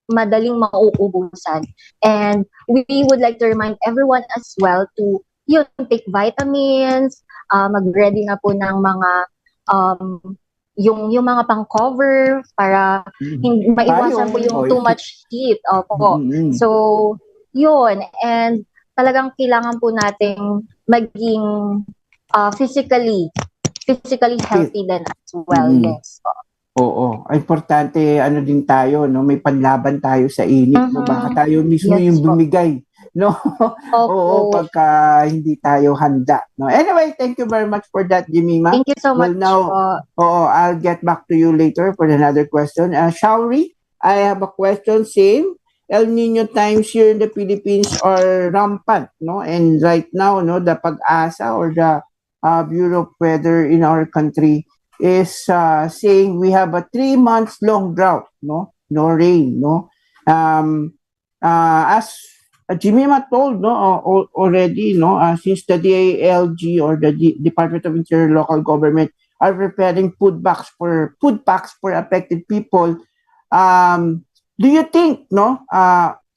madaling mauubusan. And we would like to remind everyone as well to take vitamins, mag-ready na po ng mga yung mga pang-cover para maiwasan po yung too much heat. Opo. So, yun. And talagang kailangan po nating maging physically healthy din as well. Yes. Oo. Importante, ano din tayo, no? May panlaban tayo sa init. No? Baka tayo mismo yung bumigay. No? Oo, pagka hindi tayo handa. No? Anyway, thank you very much for that, Jemima. Thank you so much. Now, I'll get back to you later for another question. Shawri, I have a question, same. El Nino times here in the Philippines are rampant, no? And right now, no, the Pag-asa or the Bureau of Weather in our country is saying we have a 3 months long drought, no rain, no. As Jemima told, no, already, no, since the DILG or the Department of Interior Local Government are preparing food packs for affected people. Do you think, no,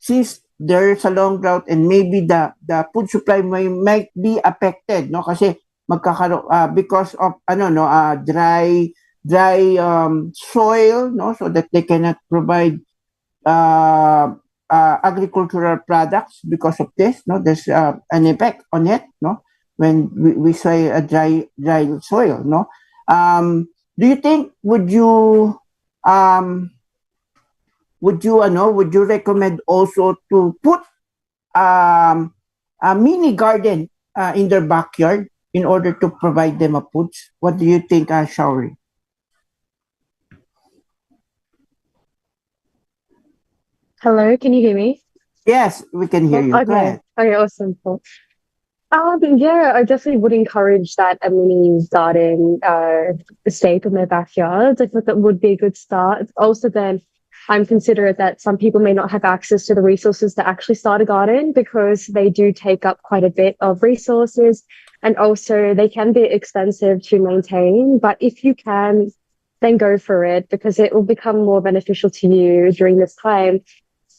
since there's a long drought and maybe the food supply might be affected, no, kasi magkakaroon because of dry soil, no, so that they cannot provide agricultural products because of this, no, there's an effect on it, no, when we say a dry soil, no. Do you think would you recommend also to put a mini garden in their backyard in order to provide them a food? What do you think, Shawri? Hello, can you hear me? Yes, we can hear you. Go ahead. Okay, awesome. Cool. Yeah, I definitely would encourage that a mini garden state in their backyard. I thought that would be a good start. Also, then I'm considerate that some people may not have access to the resources to actually start a garden because they do take up quite a bit of resources, and also they can be expensive to maintain. But if you can, then go for it because it will become more beneficial to you during this time.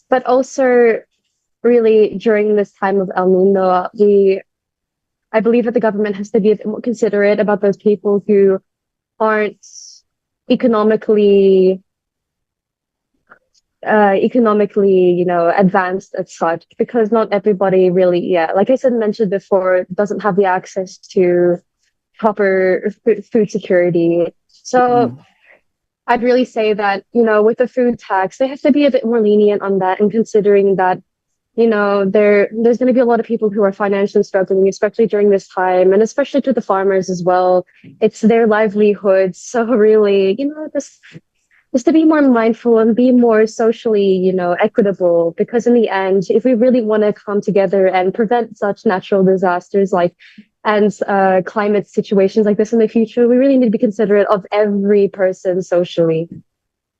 But also, really, during this time of El Nino, I believe that the government has to be a bit more considerate about those people who aren't economically, advanced as such, because not everybody really, like I mentioned before, doesn't have the access to proper food security. So I'd really say that, with the food tax, they have to be a bit more lenient on that, and considering that, there's going to be a lot of people who are financially struggling, especially during this time, and especially to the farmers as well. It's their livelihood. So really, just to be more mindful and be more socially, equitable, because in the end, if we really want to come together and prevent such natural disasters and climate situations like this in the future, we really need to be considerate of every person socially.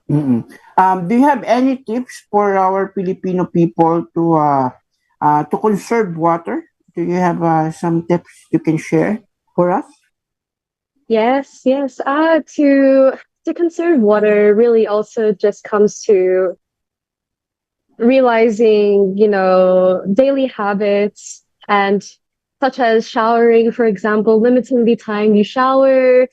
Do you have any tips for our Filipino people to conserve water? Do you have some tips you can share for us? Yes. To conserve water really also just comes to realizing, daily habits, and such as showering, for example, limiting the time you shower,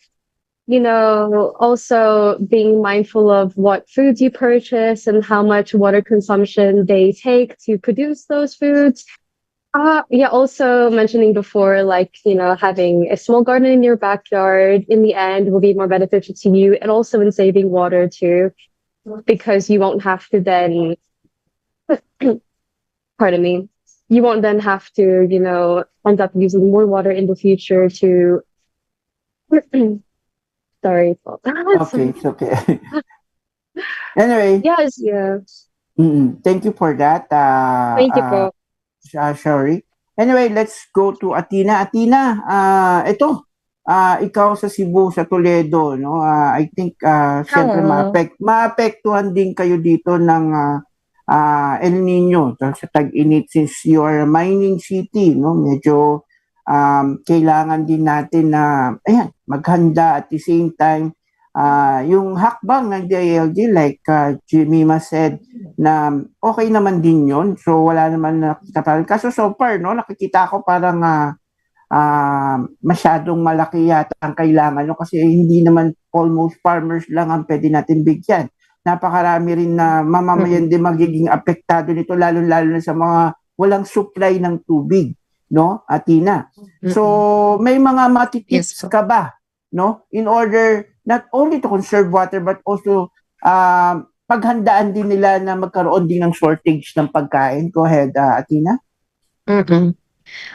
also being mindful of what foods you purchase and how much water consumption they take to produce those foods. Yeah, also mentioning before, like, having a small garden in your backyard in the end will be more beneficial to you, and also in saving water too, because you won't have to then, pardon me, you won't then have to, end up using more water in the future to, sorry. Okay, it's okay. Anyway. Yes, yeah. Thank you for that, Thank you po. Shari. Anyway, let's go to Athena. Athena, ito, ikaw sa Cebu, sa Toledo, no? I think, syempre, Hello. maapektuhan din kayo dito ng El Nino sa tag-init, since you are a mining city, no? Medyo kailangan din natin na, maghanda at the same time, yung hakbang ng DILG, like 𝗟𝗶𝗶𝗶𝗽𝗶 said, na okay naman din yun. So, wala naman nakikita. Kaso so far, no, nakikita ko parang masyadong malaki yata ang kailangan. No? Kasi hindi naman almost farmers lang ang pwede natin bigyan. Napakarami rin na mamamayan din magiging apektado nito, lalo-lalo na sa mga walang supply ng tubig. No, Athena? So, may mga matitips ka ba? No? In order not only to conserve water, but also paghandaan din nila na magkaroon din ng shortage ng pagkain. Go ahead, Athena.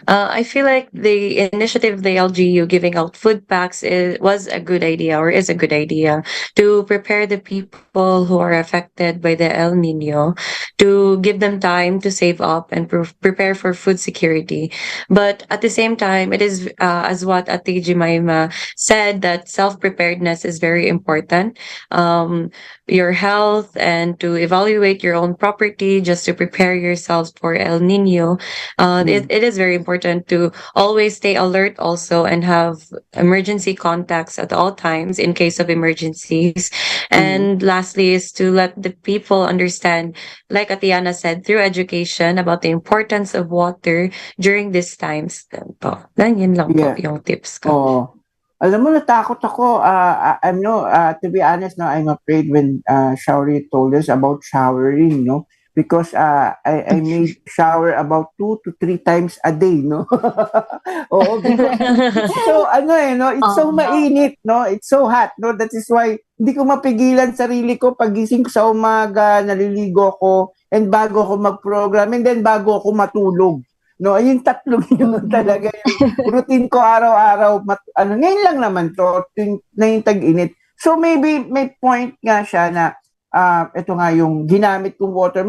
I feel like the initiative of the LGU giving out food packs was a good idea, or is a good idea, to prepare the people who are affected by the El Nino, to give them time to save up and prepare for food security. But at the same time, it is, as what Ate Jemima said, that self-preparedness is very important. Your health, and to evaluate your own property just to prepare yourselves for El Nino. It is very important to always stay alert also, and have emergency contacts at all times in case of emergencies. And lastly is to let the people understand, like Atiana said, through education, about the importance of water during these times. Yun lang po yung tips ko. Alam mo, natakot ako. To be honest, no, I'm afraid when Shari told us about showering, no? Because I may shower about 2 to 3 times a day, no? Oo, because it's so, no? It's so mainit, no? It's so hot, no? That is why hindi ko mapigilan sarili ko. Pagising ko sa umaga, naliligo ko, and bago ako mag-program, and then bago ako matulog. No, yung tatlong yun talaga yung routine ko araw-araw. Ngayon lang naman to, na yung tag-init. So maybe may point nga siya na ito nga yung ginamit kong water,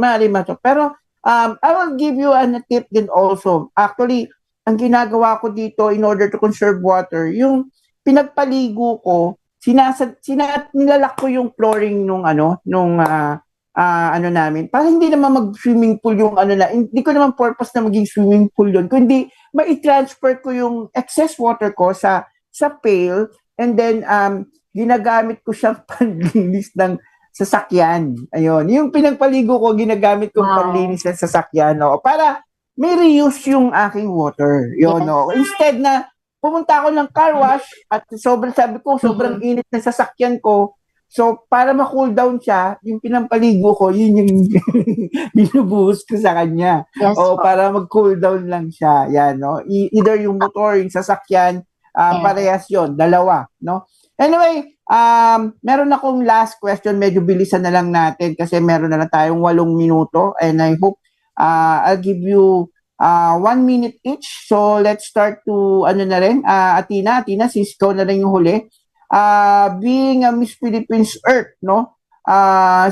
pero I will give you a tip din also. Actually, ang ginagawa ko dito in order to conserve water, yung pinagpaligo ko, nilalak ko yung flooring nung namin, para hindi naman mag-swimming pool yung hindi ko naman purpose na maging swimming pool yun, kundi mai-transfer ko yung excess water ko sa pail, and then ginagamit ko siyang panlinis ng sasakyan. Ayun, yung pinagpaligo ko, ginagamit kong panlinis ng sasakyan, no? Para may reuse yung aking water. Yun, no? Instead na pumunta ako ng car wash at sobrang init ng sasakyan ko. So, para ma-cool down siya, yung pinampaligo ko, yun yung binubuhos ko sa kanya. Yes, para mag-cool down lang siya. Yan, no? Either yung motor, yung sasakyan, parehas yun, dalawa, no? Anyway, meron akong last question. Medyo bilisan na lang natin kasi meron na lang tayong 8 minuto, and I hope I'll give you 1 minute each. So, let's start to, Athena, since ikaw na lang yung huli. Being a Miss Philippines Earth, no?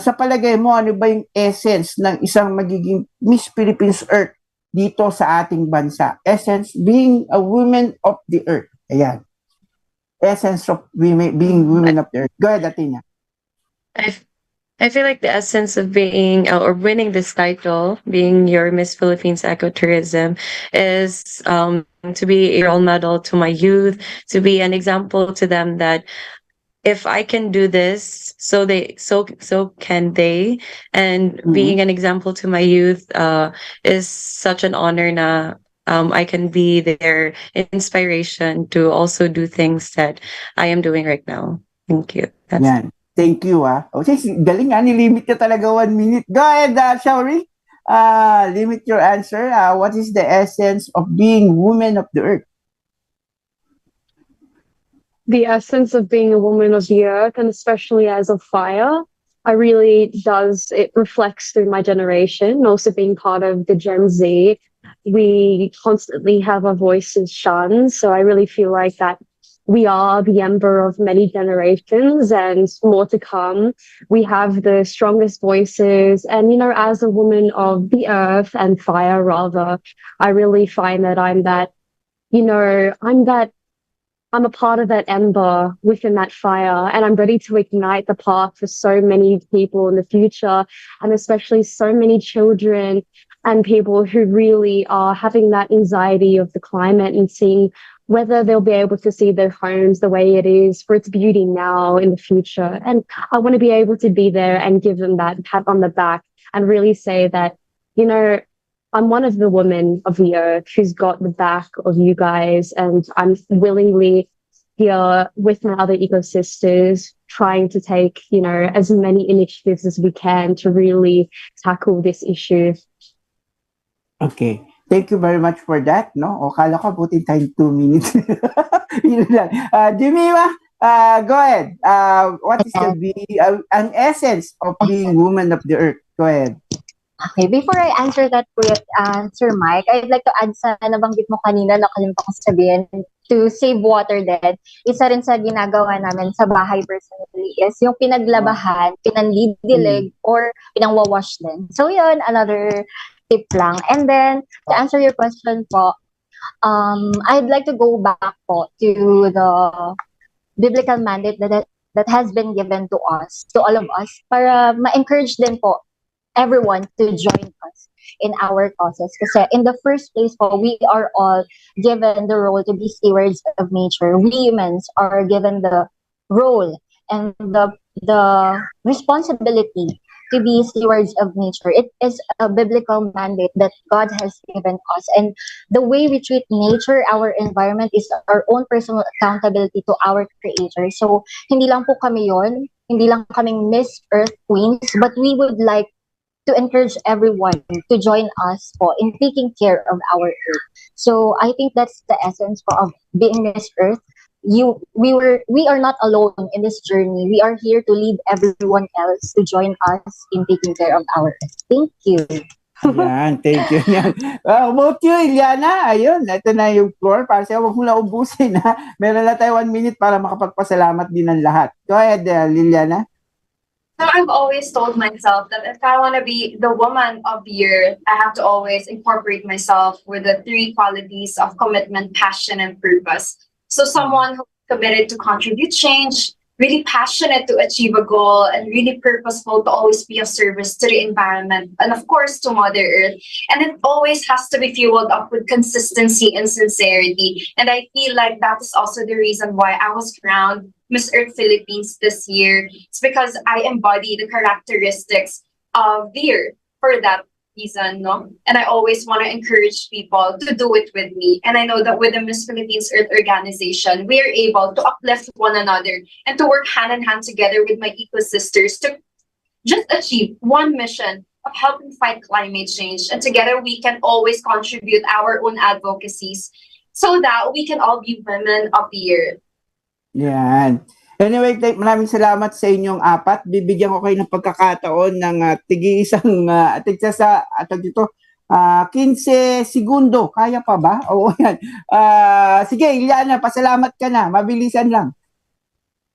Sa palagay mo, ano ba yung essence ng isang magiging Miss Philippines Earth dito sa ating bansa? Essence, being a woman of the earth. Ayan. Essence of being women of the earth. Go ahead, Athena. I feel like the essence of being or winning this title, being your Miss Philippines Ecotourism, is to be a role model to my youth, to be an example to them that if I can do this, so can they. And being an example to my youth is such an honor na I can be their inspiration to also do things that I am doing right now. Thank you. Yan. Thank you, ah. O, galing, ah. Nilimit ka talaga 1 minute. Go ahead, Shauri. Limit your answer. What is the essence of being woman of the earth? The essence of being a woman of the earth, and especially as a fire, it reflects through my generation, also being part of the Gen Z. We constantly have our voices shunned, so I really feel like that we are the ember of many generations and more to come. We have the strongest voices, and as a woman of the earth and fire, rather, I really find that I'm a part of that ember within that fire, and I'm ready to ignite the path for so many people in the future, and especially so many children and people who really are having that anxiety of the climate and seeing whether they'll be able to see their homes the way it is for its beauty now in the future. And I want to be able to be there and give them that pat on the back and really say that, I'm one of the women of the earth who's got the back of you guys, and I'm willingly here with my other eco-sisters trying to take, as many initiatives as we can to really tackle this issue. Okay. Thank you very much for that, no? O, kala ko butin tayong 2 minutes. Yun lang. Jimmy, go ahead. What is an essence of being woman of the earth? Go ahead. Okay, before I answer that, Sir Mike, I'd like to add sa nabanggit mo kanina, nakalimutan ko sabihin, to save water din. Isa rin sa ginagawa namin sa bahay personally is yung pinaglabahan, pinandidilig, or pinangwawash din. So yun, another tip lang. And then, to answer your question po, I'd like to go back po to the biblical mandate that has been given to us, to all of us, para ma-encourage din po everyone to join us in our causes. Kasi in the first place po, we are all given the role to be stewards of nature. We humans are given the role and the responsibility to be stewards of nature. It is a biblical mandate that God has given us. And the way we treat nature, our environment, is our own personal accountability to our Creator. So, hindi lang po kami yon, hindi lang kaming Miss Earth Queens, but we would like to encourage everyone to join us po in taking care of our earth. So I think that's the essence of being Miss Earth. We are not alone in this journey. We are here to lead everyone else to join us in taking care of our earth. Thank you. Yan, thank you. Yan. About you, Iliana, ayun, ito na yung floor. Para sa'yo, huwag mo na ubusin, ha? Meron na tayo 1 minute para makapagpasalamat din ng lahat. Go ahead, Liliana. So I've always told myself that if I want to be the woman of the year, I have to always incorporate myself with the 3 qualities of commitment, passion, and purpose. So someone who's committed to contribute change, really passionate to achieve a goal, and really purposeful to always be of service to the environment and of course to Mother Earth. And it always has to be fueled up with consistency and sincerity. And I feel like that is also the reason why I was crowned Miss Earth Philippines this year. It's because I embody the characteristics of the earth for that reason, no? And I always want to encourage people to do it with me. And I know that with the Miss Philippines Earth organization, we are able to uplift one another and to work hand in hand together with my eco-sisters to just achieve one mission of helping fight climate change. And together we can always contribute our own advocacies so that we can all be women of the earth. Yan. Anyway, maraming salamat sa inyong 4. Bibigyan ko kayo ng pagkakataon ng tig-isang tigsa 15 segundo. Kaya pa ba? Oo, yan. Sige, Iliana, pasalamat ka na. Mabilisan lang.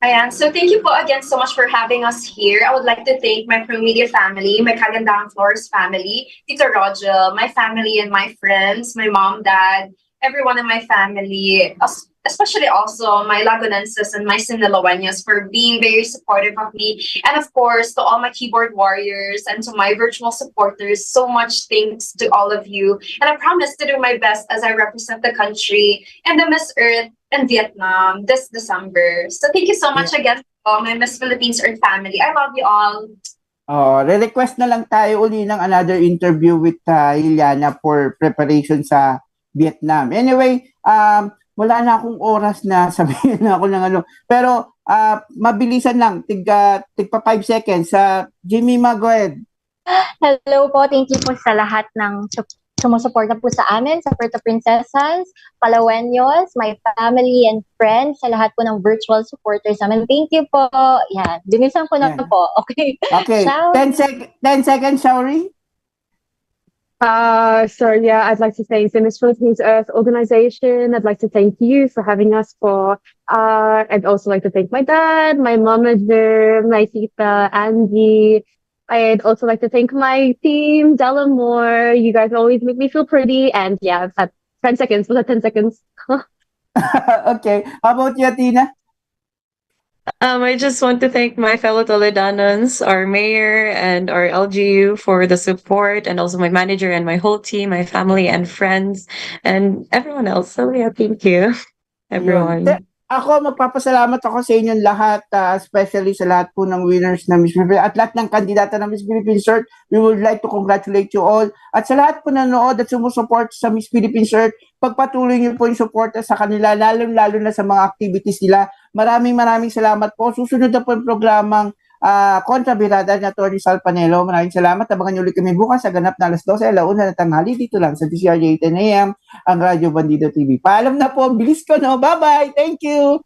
Ayan. So thank you po again so much for having us here. I would like to thank my Pro Media family, my Kagandang Flores family, Tito Rogel, my family and my friends, my mom, dad, everyone in my family, especially also my Lagunenses and my Sinaloeños for being very supportive of me. And of course, to all my keyboard warriors and to my virtual supporters, so much thanks to all of you. And I promise to do my best as I represent the country and the Miss Earth in Vietnam this December. So thank you so much again to all my Miss Philippines Earth family. I love you all. Re-request na lang tayo uli ng another interview with Iliana for preparation sa Vietnam. Anyway, wala na akong oras na sabihin na ako ng ano. Pero mabilisan lang, tigpa 5 seconds. Jimmy, go ahead. Hello po, thank you po sa lahat ng sumusuporta po sa amin, sa Puerto Princesas, Palaweños, my family and friends, sa lahat po ng virtual supporters namin. Thank you po. Yan, binisan ko na po. Okay. Okay. 10 seconds, Shauri. So yeah, I'd like to thank the Miss Philippines Earth organization. I'd like to thank you for having us I'd also like to thank my dad, my momager, my tita, Angie. I'd also like to thank my team, Delamore. You guys always make me feel pretty. And yeah, I've had 10 seconds. Was that 10 seconds? Okay. How about you, Tina? I just want to thank my fellow Toledanans, our mayor and our LGU for the support, and also my manager and my whole team, my family and friends, and everyone else. So yeah, thank you, everyone. Ako, magpapasalamat ako sa inyong lahat, especially sa lahat po ng winners na Miss Philippines at lahat ng kandidata ng Miss Philippines Earth. We would like to congratulate you all. At sa lahat po nanood at sumusuport sa Miss Philippines Earth, pagpatuloy niyo po yung suporta sa kanila, lalo na sa mga activities nila. Maraming salamat po. Susunod na po yung programang kontrabirada ni Atty. 𝗟𝗶𝗶𝗶𝗀𝗶. Maraming salamat. Abangan niyo ulit kami bukas sa ganap na alas 12, alauna na tanghali dito lang sa DCRJ 10 AM, ang Radyo Bandido TV. Paalam na po. Bilis ko, no? Bye-bye. Thank you.